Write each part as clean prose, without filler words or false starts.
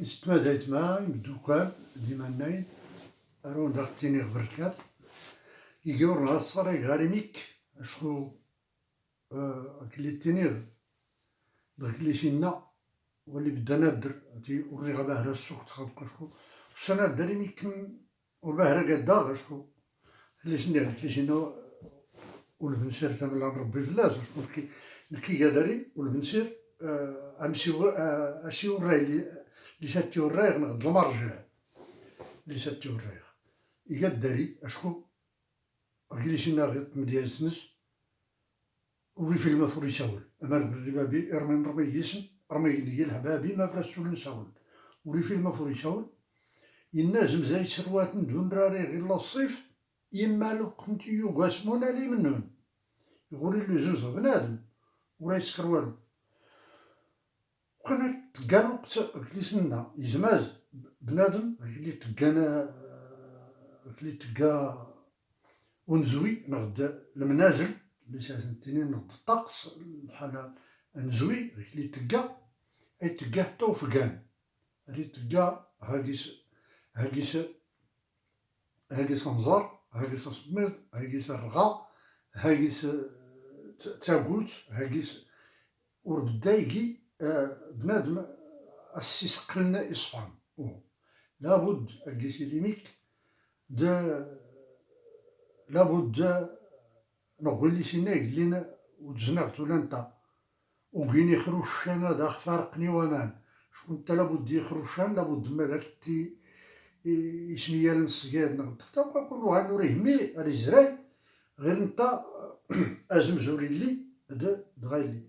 استماديت معاه الدكان ديما ناين أرون داختيني بركات يجور نهار الصريق غاري ميك أشكو كلي تينيغ كلي شينا واللي بدا نادر تي وري غباه السوق تخلق أشكو السنة داري ميكن وباهرة قداغ أشكو اللي شنو كلي شينا والبنسير تملا نربي فلاس أشكو نكي قدري والبنسير أمشي أشي وراي اللي شاتي وراي نغد المرجع اللي شاتي وراي يقدري أشكو قلي شي ناغط مديال سنس وري في المفور يساول أما بابي رمي يسن رمي يلها بابي ما فراسو نساول وري في المفور يساول ينازم زي سروات ندون راري غير الصيف يما لو كنت يقاسمونا لي منهم يقولي لي زوز بنادم ولا يسكر والو وكان تلقى قلت سنة يزماز بنادم اللي تلقانا اللي تلقى ونزوي نغد المنازل اللي ساعتين نغد الطقس الحالة نزوي اللي تلقى أي تلقاه حتى وفقان اللي تلقى هاكيس نزار هاكيس سميض هاكيس الرغا هاكيس تاقوت هاكيس وربدايكي بنادم السيسقلنا إصفان لابد هاكيس ليميك لابد نقول لي سينا قلينا وتزنقت ولا نتا وكين يخرو الشان هذا فارقني وامان شكون نتا لابد يخرو الشان لابد ما داك تي يسميها النسياد نغد حتى نقولو ها نوريه مي راه زراي غير نتا ازمزوري لي هذا دغايلي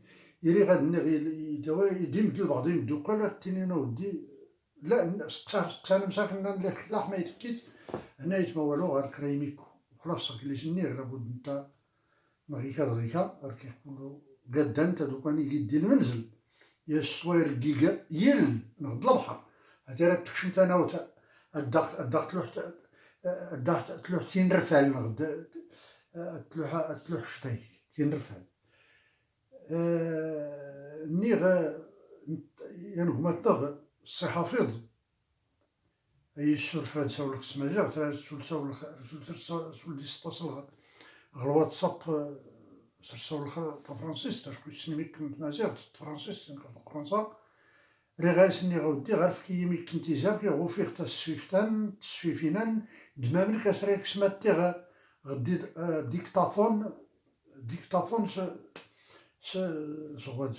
يري غادني غير يديم كل بعض يمدو قال تينينا ودي لا سقسا مساكن لك لا ما يتكيت هنا يتما والو غير كريميكو خلاص كلي سني لابد نتا مغيكا دغيكا راك يقولو قادا نتا دوكا يدي المنزل يا الصوير كيكا يل نغد البحر هاتي راه تكشمت انا وتا الضغط تلوح تين رفال نغد تلوح شبايك تين رفال نيغ ينغما تنغ الصي حفيظ أي السلفات ساول خصماجا ترى سول دي ستصل غلواتساب ساول فرانسيس تشكو سنميك كنت مازال فرانسيس نقرا فرنسا ري غاسني غودي غير في كيمي كنتي زاكي غو فيغ تا تسفيفينان دمامل كاسريك سماتي غدي ديكتافون شغل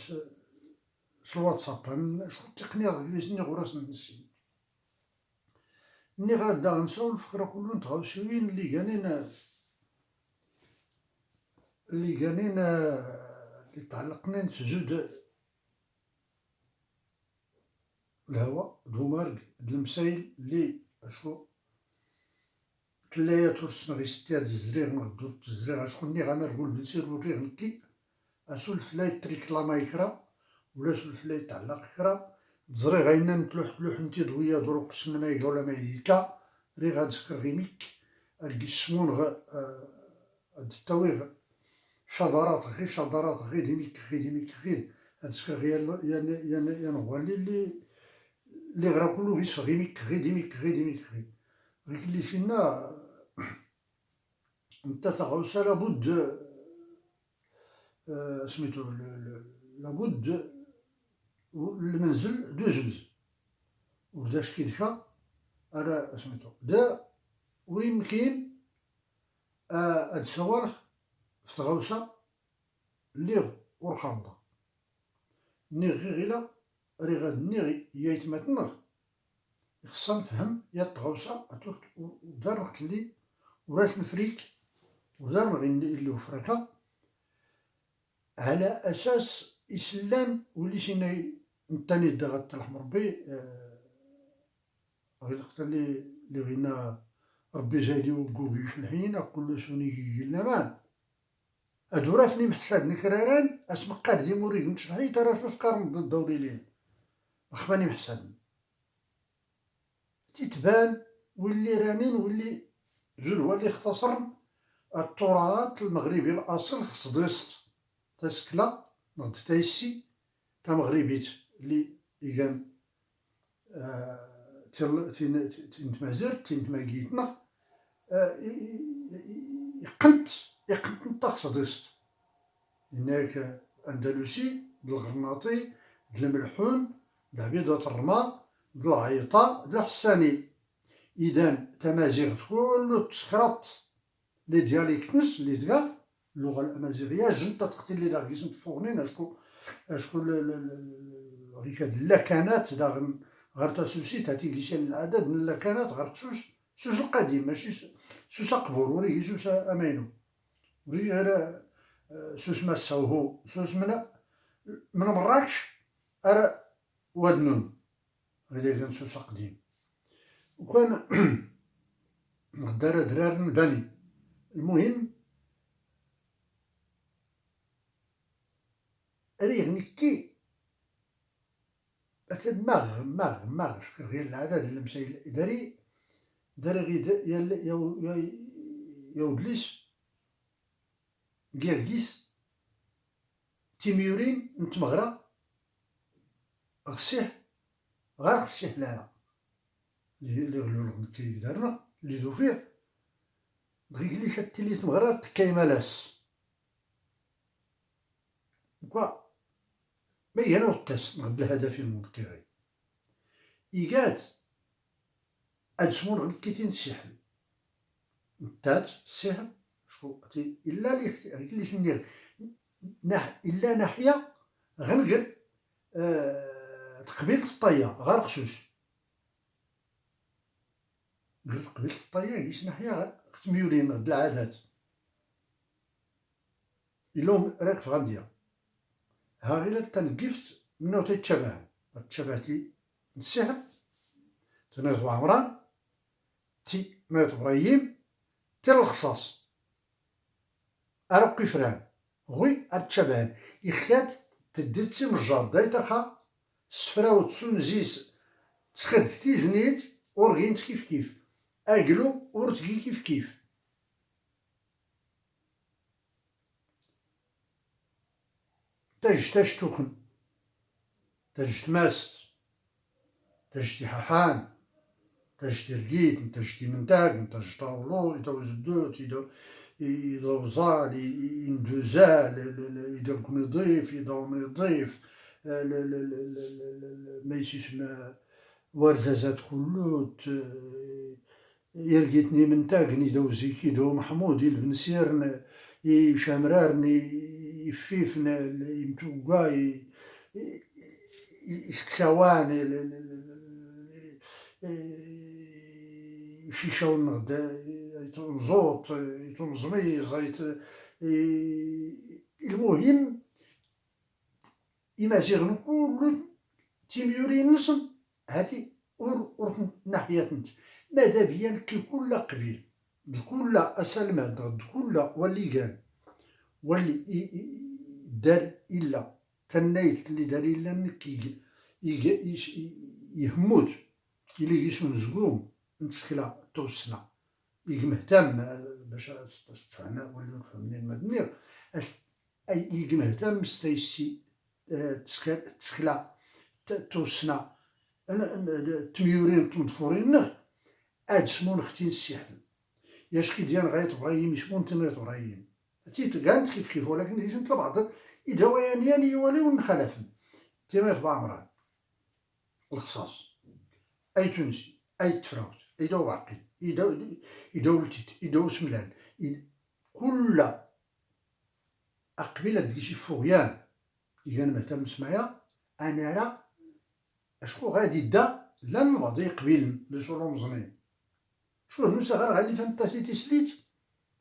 الواتساب شكون التقنية اللي غوراسنا نسي ني غادا نساو الفكرة كلو نتغاوسوين اللي كانين اللي تعلقنا نسجد الهوا دومارك المسايل اللي اشكو تلايا تورسنا غي ستي هاد الزريغ نغدو الزريغ شكون ني غنرقول بنسير وريغ نكي اسولف لا تريك لا مايكرا ولا سولف لا تعلق كرا تزري غاينا نتلوح نتي ضويا دروك سنمايكا ولا مايكا ري غادسكر غيميك الكي السمون هاد التاويغ شضرات غير ديميك هادسكر غير يا نغوالي اللي غرا كلو غيس غيميك ديميك غير اللي فينا نتا تغوصا لابد سميتو لابد المنزل دو زوز وبداش كيدكا على سميتو دا وين كاين هاد الصوالح في تغوصا اللي ورخامضة ني غيلا ري غاد ني يا يتماتنغ خصنا نفهم يا تغوصا ودار قتلي وراس نفريك ودار غير اللي وفركا على اساس اسلام ولي شينا نتاني دا غطلح مربي غير الوقت اللي غينا ربي زايدي وكوكيش الحين كل سوني قلنا مان هادو راه فني محساد نكراران اسم قاد دي موريك نتشحيت راه سكر ضد الدوري لين خفاني محساد تيتبان واللي رانين واللي زول هو اللي اختصر التراث المغربي الاصيل خص درست تسكلا نغد تايسي تا مغربيت اللي كان تمازرت تماقيتنا يقنت نطاق هناك أندلسي الغرناطي الملحون عبيدة الرما العيطة الحساني. إذا تمازيغ كل تسكرات لي دياليكتنس اللي تقال اللغة الأمازيغية جنت تقتل لي داغ يسنت فوغنين أشكو غيك هاد اللكنات داغ غير تاسوسي تاتي كيشال العدد من اللكنات غير سوس القديم ماشي سوس قبور وريه سوس أمينو وريه غير سوس مساوهو سوس من مراكش أرا ودنون هذا كان سوس قديم. وكان غدار درار بني. المهم ريغ نكي أتد ماغ شكر غير العدد اللي مشى الإداري دار غير يا ودليس كيركيس تيميورين نتمغرا غسيح غير غسيح لا اللي غلو كي دارنا اللي دو فيه بغي لي شات لي تمغرا كايمالاس بقى ما هي انا وطاس نغد الهدف المنكري إيجات أدسمون كيتين السحل نتات السحل شكو إلا اللي سندير إلا ناحية غنقل تقبيلة الطاية غير خصوص قلت قبيلة الطاية كيش ناحية تميولين غد العادات إلهم راك فغندية ها غير تنقفت منو تشبهتي السحر تنايض عمران نايض إبراهيم الخصاص أرق فران غوي أتشبهن إخيات تدتي مجار دايتاخا سفرا وتسون زيس تسخدتي زنيت ورغينت كيف أقلو ورتقي كيف تاج توخن تاج تماست تاج تحاحان تاج ترقيت تاج تمنتاق تاج طاولو إدو زدوت إدو زال إندوزال إدو نضيف إدو نضيف ما يسمى ورزازات كلوت يرقيتني منتاقني إدو زيكي إدو محمود بن سيرن شامرارن يفيفن يمتوقا يسكساوان شيشاون نغدا يتنزوط يتنزميز المهم إمازيغن كل تيميورين نسن هاتي ور ناحية نت ماذا بيا كل قبيل كل أسلمات كل واللي كان واللي دار إلا تنايت اللي دار إلا نكي يهموت إلي يسون زقوم نتسكلا توسنا يجي مهتم باش تفعنا ولا نفهمني المدنير يجي مهتم ستيسي تسكلا توسنا تميورين تمدفورين نغ سمون ختين السحل ياشكي ديال غاية إبراهيم يسمون تنايت إبراهيم تيت كانت كيف ولكن لازم بعض إدوانيان يوليو نخلفن تنايت بعمران الخصاص أي تونسي أي تفراوت إدو باقي إدو لتيت إدو سملان كل أقبلة ديشي فوغيان إذا مهتم سمايا أنا راه أشكو غادي دا لا نمضي قبيل لسولو مزنين شو نوسا غير غادي فانتاسي تسليت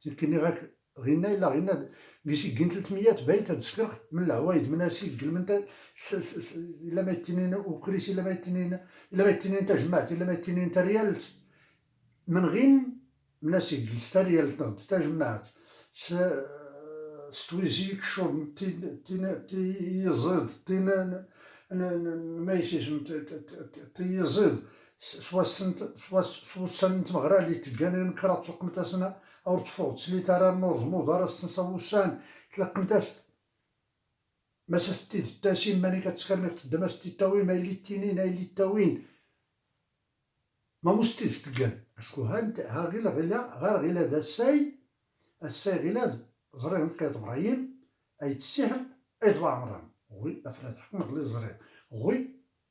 تلكني غينا إلا غينا كيشي كين 300 بايت تسكر من العوايد مناسي قلمنتا إلا ما يتنين وكريس إلا ما يتنين تا جمعت إلا ما يتنين تا ريالت من غين مناسي جلس تا ريالت نغد تا جمعت ستويزيك شرب تيزيد ما يسيسم تيزيد سوا سنت مغرا اللي تلقاني نكرا تلقمتاسنا أو تفوت سلي ترى النوز مودارا السنسا وسان تلقمتاس ما ستيد التاسين ماني كتسخر مي خدامة ستي تاوين ما يلي التنين أي لي التاوين ما مستيز تقال اشكو هانت ها غير هذا الساي غير زرير نقيت ابراهيم اي تسيح اي طبع عمران غوي افراد حكم غلي زرير غوي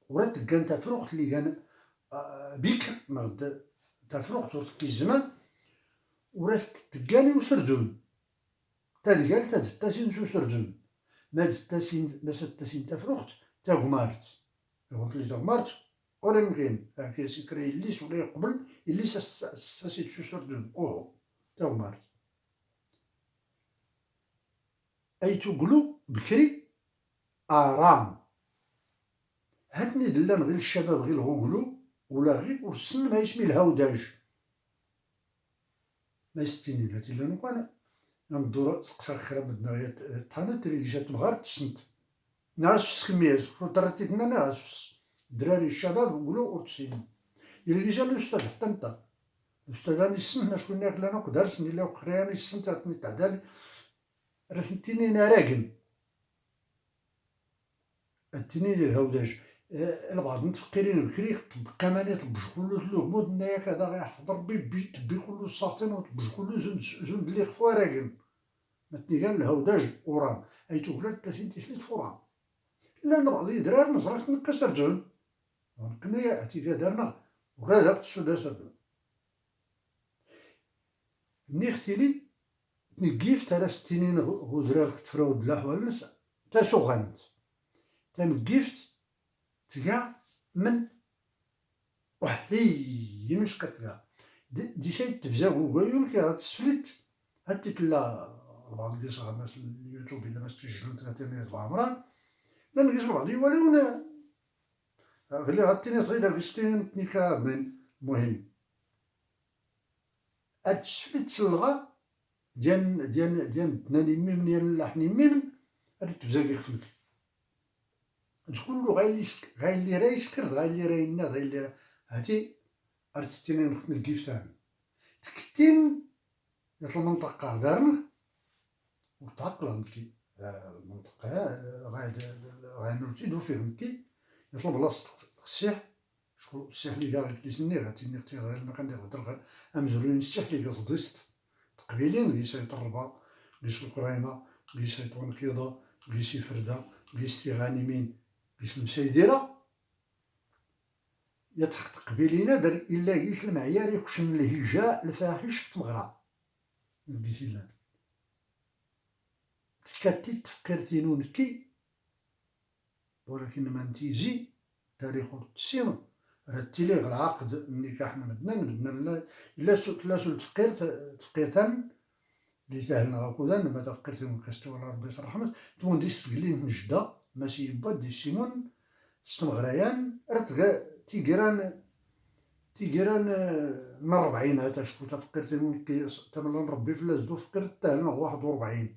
ورا تقان تفروقت اللي كان بيك نغد تفروقت ورتكي الزمان وراست تقاني وسردون تدقال تدتاسين شو سردون ما دتاسين ما ستاسين تفروقت تاغمارت يقول لي تاغمارت ولا يمكن هاكي سكري الليس ولا يقبل الليس ستاسين شو سردون اوه تاغمارت اي تقولو بكري ارام هاتني دلان غير الشباب غير الغوغلو ولا غير ورسن ما يسمي الهوداج ما يستيني هاتي لانو كان نمدور تقصر خرا بدنا طحانت اللي جات مغار تسنت ناس خميز وطرتيتنا ناس الدراري الشباب وقولوا ورتسين اللي جا الاستاذ حتى انت الاستاذ راني السن شكون ناكل انا قدرسني لا وخرياني السن تعطني تعدالي رثنتيني انا راقم التنين الهوداج البعض متفكرين بكري بقى ماني طبش كله تلوه نايا كذا غيحفظ ربي بيت بي كله ساطين وطبش كله زون بلي خفوا راقم متني كان الهوداج ورام اي تولد 30 تسليت فرام لا نبغي درار نزرعت نكسر دون كنا يا اعتيدا دارنا وكذا تسودا سردون نيختيلي تنقيف تالا ستينين غزرار تفراود لا حوالنس تا سوغانت تنقيفت تقع من وحلي مش قتلا دي شيء تبزا وقايول كي تسفلت هاتي تلا بعض اللي صغار ناس اليوتيوب الا ما تسجلون 300 عمران لا نقيس بعضي ولا غير هاتيني تغيدا بستين تنيكا من مهم هتسفلت تسلغا ديال تناني ميم ديال اللحن ميم هادي تبزا كيخفلك تقولو غاير اللي راه يسكر غاير اللي راه يناض غاير اللي راه هاتي رتتيني نخدم الكيف تاعنا تكتين ديال المنطقة دارنا وتعقل نكي المنطقة غاير نرتيدو فيه نكي يطلب بلاصة السيح شكون السيح اللي كاع كيسني غاتيني اختي غير ما كنهضر امزرين السيح اللي كصديست تقبيلين غيساي طربة غيس القريمة غيساي طونكيضة غيسي فردة غيسي غانمين غيس المسايديرة يتحق تقبيلينا دار إلا غيس المعيار يخشن الهجاء الفاحش تمغرى نقيسي لا تكاتي تفكرتينو نكي ولكن ما نتيجي تاريخ التسير رتيلي غير العقد النكاح بدنا إلا سلت تفقيرتان اللي تاهلنا غاكوزان ما تفقيرتين كاستي ولا ربي يرحمك تمون دي سقلين نجدة ماشي با دي سيمون ستمغريان رت تيقران من 40 هاتا شكو تفقيرتين كي تملان ربي فلاس دو فقيرت تاهلنا 41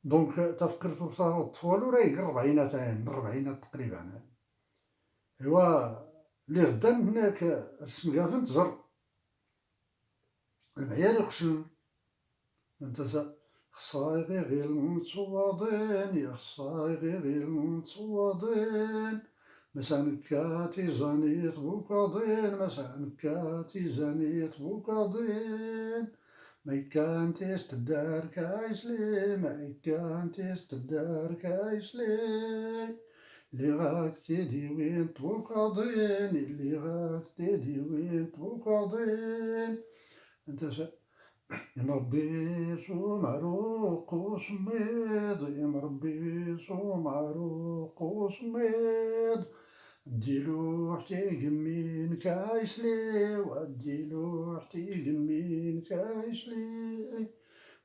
دونك تفقيرتو صارو الطفال وراه يقرب 40 تاين من 40 تقريبا ايوا اللي غدا هناك السنقافن تزر المعيار يخشن انت خصايغي غير المتصوضين يا خصايغي غير المتصوضين مسانكاتي زانيت بوكاضين مسانكاتي زانيت بوكاضين ما كانتيش تدار كايسلي ما كانتيش تدار كايسلي اللي غاك تيدي وين توقاضين اللي غاك تيدي وين توقاضين انت يا مربي صوم عروق وصميد يا مربي صوم عروق وصميد اديلو حتى يقمين كايسلي واديلو حتى يقمين كايسلي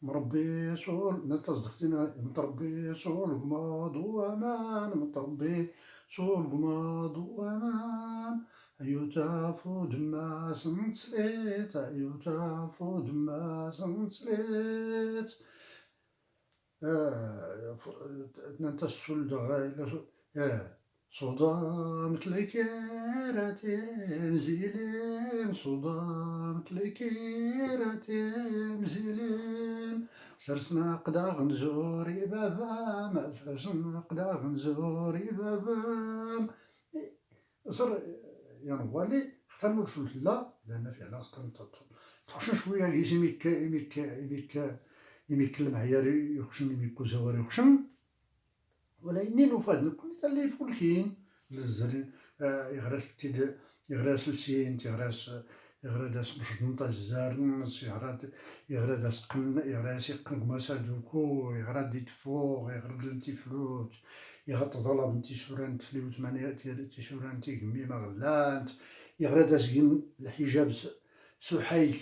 مربي صول نتصدقتنا متربي صول قماض وامان متربي صول قماض وامان أيو تافو دماس نتسليت أيو تافو دماس نتسليت نتسول دغايلة صدامت الكيراتين زيلين صدامت الكيراتين زيلين سرسنا قدا غنزوري بابام سرسنا قدا غنزوري بابام صر يعني والي اختار الفلوس لا، لأن فعلا خصنا تخشن شوية كيس يميك المعيار يخشن يميكو زوار يخشن، ولكن نفاد نكون اللي فولكين الزرين يغرس تيد يغرس لسين يغرس مشطنطة الزارنس يغرس قن يغرس يقن كماسا دوكو يغرس دي تفوق يغرس لنتيفلوت يغط ضلب نتي سوران تفليوت ماني تي سوران تيكمي مغلانت يغرس كين الحجاب سوحيك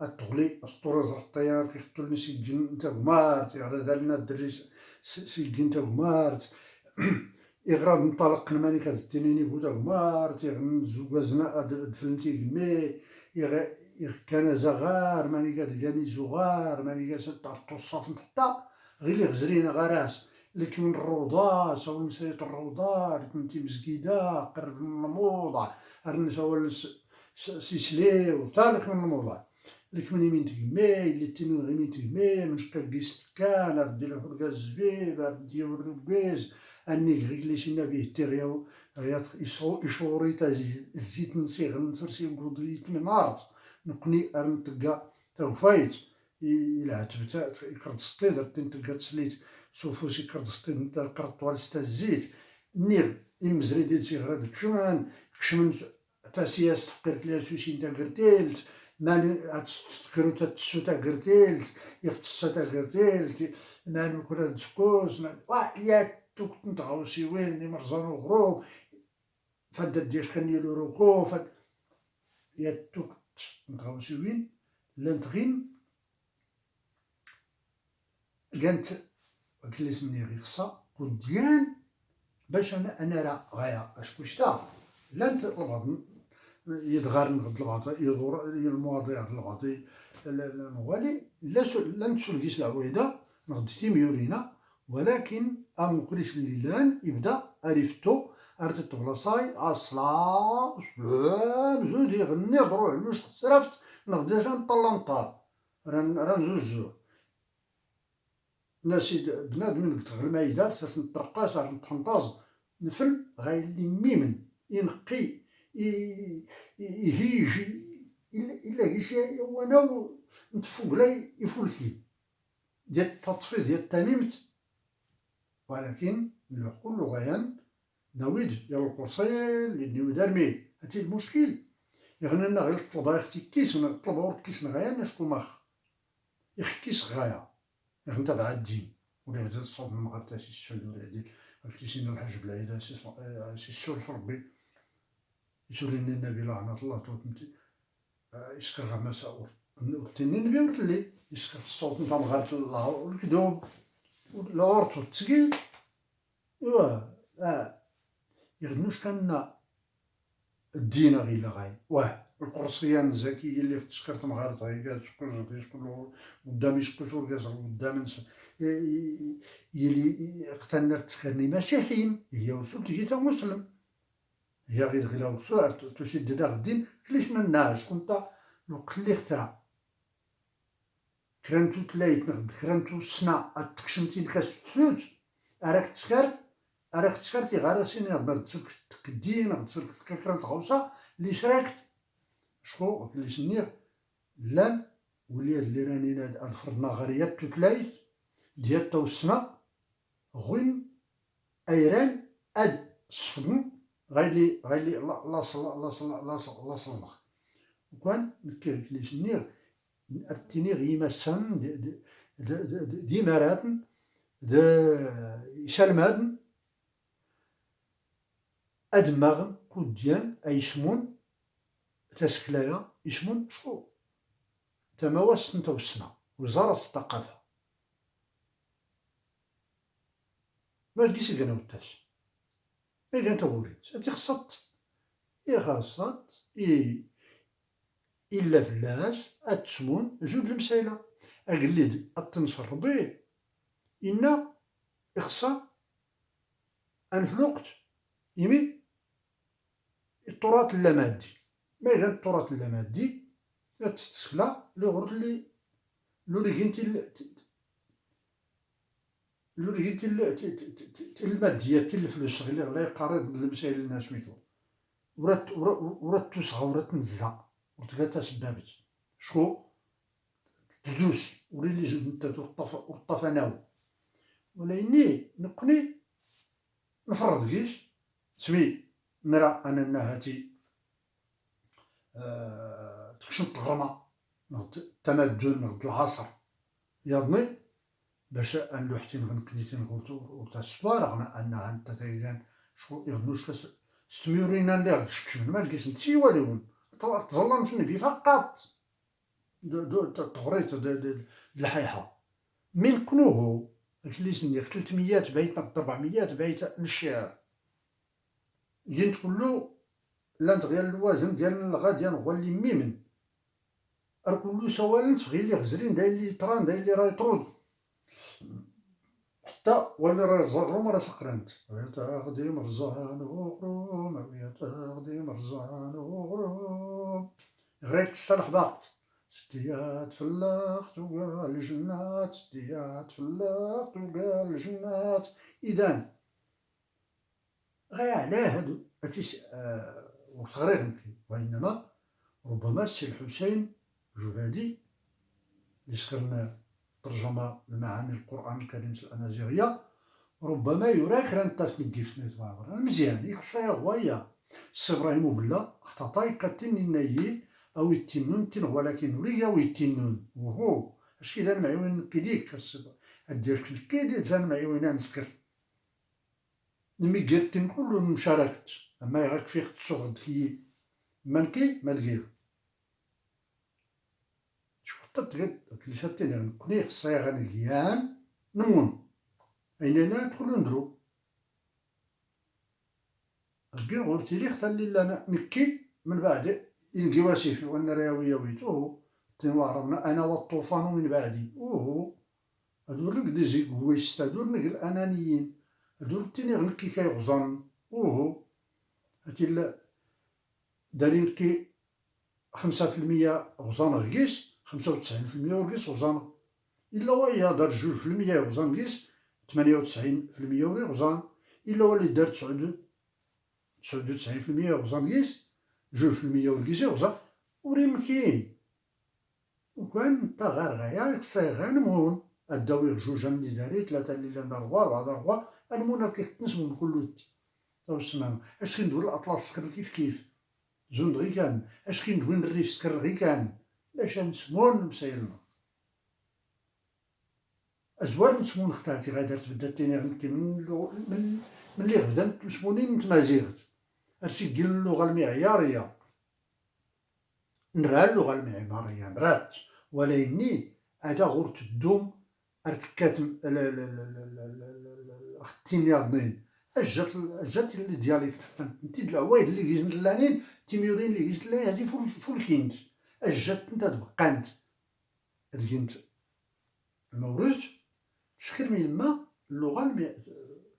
الطغلي اسطورة زر الطيار كيخطو الناس يجين نتا كمارت يغرس لنا الدري سيجين نتا كمارت إغراب نطلق ماني كتدينيني بوتا كمارت زوكازنا دفلنتي كمي كان زغار ماني كتلقاني زغار ماني كتعطو الصاف نحطا غير اللي غزرينا غراس لكن من الروضة سوا مسايط الروضة كنتي مسكيدة قرب من الموضة سوا سيسليو طالق من الموضة لك من يمين تكمي اللي تنو يمين تكمي من شكا كيس كان ردي له فرقا الزبيب ردي له الربيز اني غير شينا بيه تيغيو يشوري تا الزيت نسيغ نسرسي بودريت من عرض نقني ارنتقا تا فايت إلا عتبتا يقرد سطي درت نتقا تسليت سوفوسي يقرد سطي نتا القرد طوالس تا الزيت نيغ يمزري ديال سيغرا كشمن تا سياس فقرت ليها سوسي نتا قرتيلت ماني تذكرو تا تسو تا قرتيلت يغتسا تا قرتيلت ماني كرا تسكوس يا توك نتغاوسي وين ني مرزانو غروب فدا دياش كنيلو روكو فد يا توك نتغاوسي وين لانت غين كانت كليسني غي خصا وديان باش انا راه غايا اش كشتا لانت البعض يدغار نغد البعض يدور المواضيع البعض الموالي لا نتسولكيس العويده نغدتي ميورينا ولكن امكريش الليلان يبدا اريفتو ارتت بلاصاي اصلا سلام زود يغني ضروع لوش تصرفت نغدا نطلع نطار راه زوج ناسي بنادم تغير المايدات ساس نطرقاس راه نتحنطاز نفل غايلي ميمن ينقي يهيج الا كيسي وانا نتفوق لا يفولكي ديال التطفي ديال التميمت ولكن كل غيان نويد يا القرصيل اللي نويد ارمي هاتي المشكل يغنى لنا غير الطلبه اختي كيس من الطلبه ورك كيس غايا شكون ماخ يخ كيس غايا يغنى تبع الدين ولا هذا الصوت من المغرب تاع سي السل ولا هادي كيسين الحاج بلعيده سي السل في ربي يسوريني النبي لعنة الله توتمتي يسكر غمسا وتنين النبي ورتلي يسكر الصوت نتاع مغارة الله والكذوب والعورت والتسقيل ايوا يغنوش كان الدين غير غاي القرصيان الزكية اللي تسكرت مغارة هاي قالت شكون قدامي شكون ورقاس قدام يلي اقتنر تسكرني مسيحيين هي وصلت هي تا مسلم هي غير وصلت تسد دا الدين كليسنا الناس كنت نقلي اخترع كرانتو تلايت نغد كرانتو السنا اتكشمتي نكاس تفلوت اراك تسكرتي غارسيني غبر تكدين غتسلك كرانت غوصا اللي شراكت شكو اللي سنير لان وليات اللي راني هاد فرضنا غريات تلايت ديال تو السنا غوين ايران اد صفدن غايلي لا صلمخ وكان نكير اللي سنير ارتيني غيما سن دي مراتن سلمادن ادماغن كوديان ايسمون تسكلايا يسمون شكو تماوس نتا والسنا وزارة الثقافة ما لقيتش كانا وتاس ما كان تقولي ساتي خصت إلا فلاس أتسمون زود المسائلة أقلد التنصر ربي إنا إخصا أنفلوقت يمي التراث اللامادي ما كان التراث اللامادي تتسخلا لغر اللي لوريكنتي المادية الفلوس اللي غلا يقارن المسائل الناس سميتو ورات توسغا ورات تنزها ورتقاتا سبابت شكو تدوس وليلي زود نتا والطفناو وليني نقني نفرض كيش سمي نرى أننا هاتي تخشن التغرمة نغد التمدن نغد العصر يضني باش أنلوحتين غنكنيتين غوتا السوار غنا أنها نتا تايلان شكو يغنوش ستميورينا اللي غد شكشمن مالكيس نتسي واليون تظلم في النبي فقط تغريت الحيحة من كنوهو كليسني 300 بيت نقد 400 بيت نشير ين تقولو لانت غير الوزن ديال الغا ديال هو اللي ميمن كلو سوالنت غير اللي غزرين داير اللي طران داير اللي راه يطرد حتى ولا راه زغرم راه سقرنت ويتاخدي مرزان وغروم ويتاخدي مرزان وغروم غريت تصلح باقت ستيات فلاخت وقال الجنات ستيات فلاخت وقال الجنات إذن غاية علاه هادو هاتيش وقت غير نبكي وإنما ربما السي الحسين جهادي اللي سكرنا ترجمة لمعاني القرآن الكريم الأمازيغية ربما يراك راه نتا في نديفنا تبعبر مزيان يخصها غوايا السي إبراهيم بلا اختطاي كاتين النايي أو يتنون تن ولكن وريا ويتنون وهو اش كيدان معيوين كيديك الدير كيدي تزان معيوين نسكر نمي قرتين كلو مشاركت أما يغاك فيك تصغد كي منكي ما تقير شوف تتغد كليشاتين نكوني خصها غنقيان نمون أيننا تدخلو ندرو كي قلتي لي اختار لي لانا نكي من بعد يلقي واسيفي وانا راوية ويتو تنوعرنا أنا والطوفان من بعدي هادو لك دي زيكويست هادو لك الأنانيين هادو تاني غنكي كيغزن هاتي دايرين كي 5% غزان غيس 95% ورقيس غزان إلا وهي دار 2% غزان غيس 98% وري غزان إلا هو اللي دار 99% غزان غيس 2% ورقيس غزان وري مكين وكان نتا غير غايا خصها غير نمون الدوير جوج اللي داري 3 اللي دار 4 المون كيخصني كلو توسنا اش كندور الأطلس سكر كيف زون غي كان اش كندوي الريف سكر غي كان باش نسمون مسيلنا أزوار نسمون اختارتي غادرت بدات تاني غنكي من اللي بدات نسموني نتمازيغت هادشي ديال اللغة المعيارية نرى اللغة المعمارية مرات ولكني هذا غور تدوم ارتكات اختيني اضنين جات اللي دياليكت انت العوايد اللي كيجن لانين تيميورين اللي كيجن لانين هادي فولكينت جات انت تبقانت هاديكنت الموروث تسخر من ما اللغة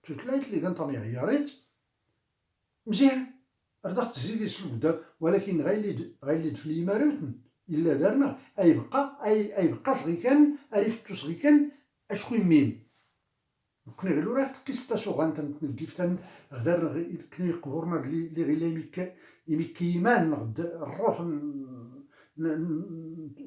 تتلايت اللي كانت معياريت مزيان ردخت تزيد يسلو قدام ولكن غايليد في اليماروتن إلا دارنا أيبقى صغي كان أريفتو صغي كان أشكون ميم كنا غير راه تقيس تا شوغان تنكيف غدار كنا يقبرنا لي غير يمكيمان غد الروح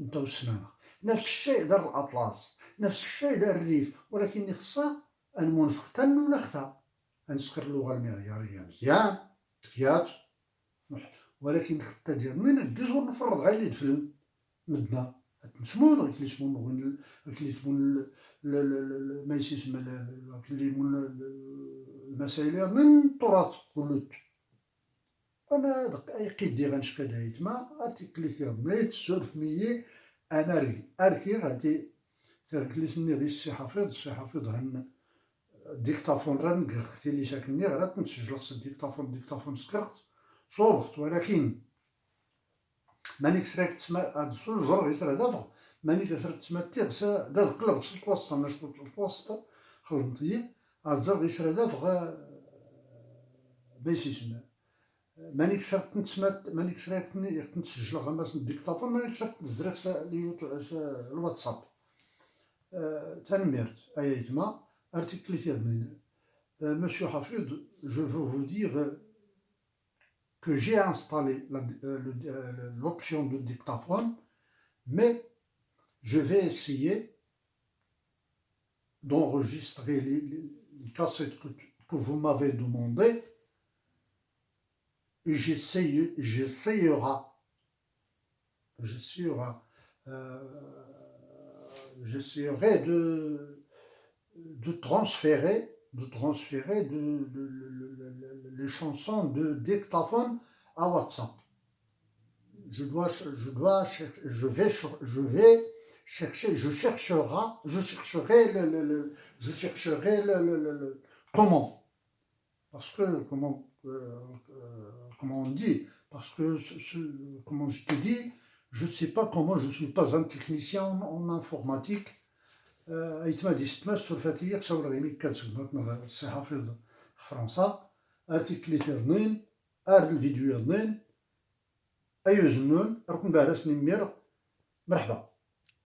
نتوسنا نفس الشيء دار الأطلس نفس الشيء دار الريف ولكن خصها المنفخ تنونختا نسكر اللغة المعيارية مزيان تكيات ولكن خطة ديالنا نعجز ونفرض غير اللي دفلن مدنا نسمون غير اللي يسمون اللي تمون ما يسمى اللي يمون المسائل من التراث كلوت انا قيدي غنشكا دايت ما ارتيكليتي ميت سولف ميي انا اركي غادي تركليسني غير السي حافظ هن ديكتافون راه اختي اللي ساكنني غير تنسجل خص الديكتافون سكرت صوبت ولكن مانيك سراك تسمى هاد الصول زر غير ترى دافع مانيك سراك تسمى تيغسا داد قلب خص الوسط انا شكون الوسط خلطي هاد الزر غير ترى دافع باش يسمى مانيك سراك تسمى مانيك سراك تنسجل غماس الديكتافون مانيك سراك تزرق الواتساب تنمرت ايتما article من Monsieur Hafid, je veux vous dire que j'ai installé l'option de dictaphone, mais je vais essayer d'enregistrer les cassettes que vous m'avez demandé, et j'essayerai de transférer les chansons de dictaphone à WhatsApp. Je chercherai comment, parce que comment on dit, parce que comment je te dis, je sais pas comment, je suis pas un technicien en informatique. ايتما دي ستما السلفاتيه كشاور غيمي كتسمى الصحافي فرنسا ارتيكلي تيرنين الفيديو يرنين ايوزنون ركن بارس نمير مرحبا.